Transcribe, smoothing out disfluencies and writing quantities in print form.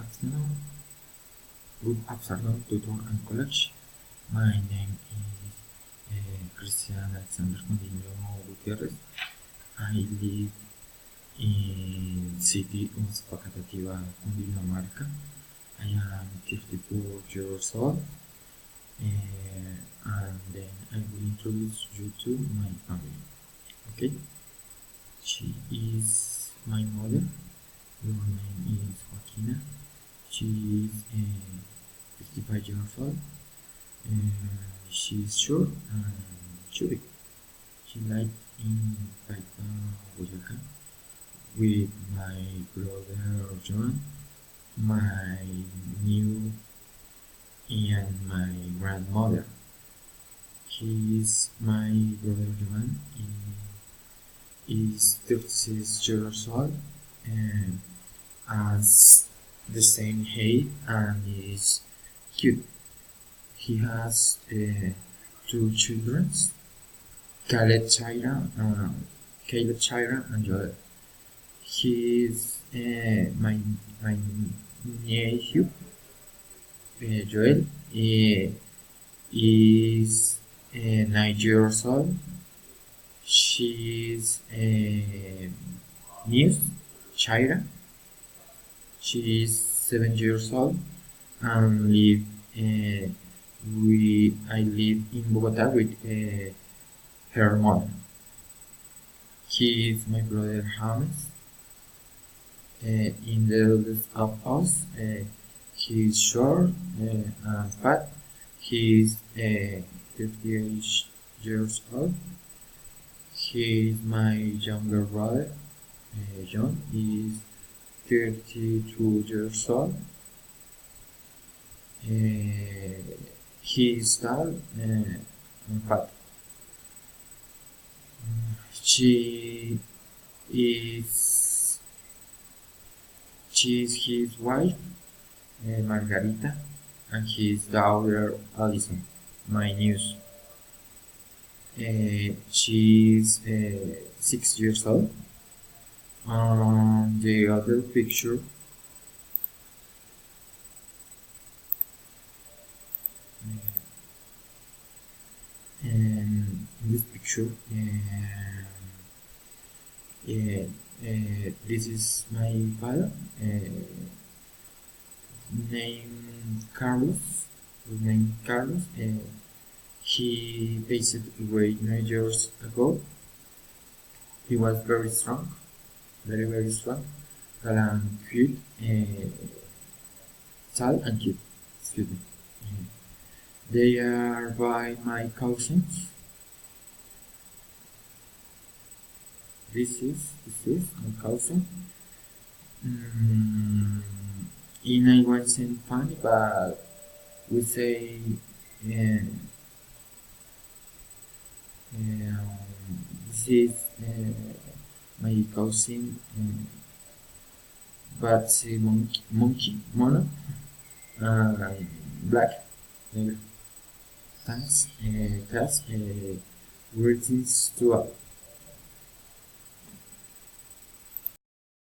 afternoon. Good afternoon, tutor and college. My name is Cristian Alexander Condillo Gutierrez. I live in city of Pacatativa, Cundinamarca. I am 34 years old, and then I will introduce you to my family. Okay? She is my mother. Her name is Joaquina. She is 55 years old. She is short and chubby. She lives in Paipa, Boyacá, with my brother John, my new and my grandmother. My brother John is 36 years old and has the same height and is cute. He has two children, Caleb Tyra and Joel. He is my nephew. Joel is 9 years old. She's niece, Tyra. She is 7 years old and I live in Bogota with her mother. He is my brother James. In the eldest of us, he is short and fat. He is 38 years old. He is my younger brother. John is 32 years old. He is tall and fat. She is his wife, Margarita, and his daughter, Alison, my niece. She is 6 years old. The other picture in this picture this is my father, named Carlos. He passed away 9 years ago. He was very strong, very strong, and cute, tall and cute. Excuse me. They are by my cousins. This is my cousin. I wasn't funny, but we say this is my cousin, but monkey, mono, black. Thanks, greetings to all.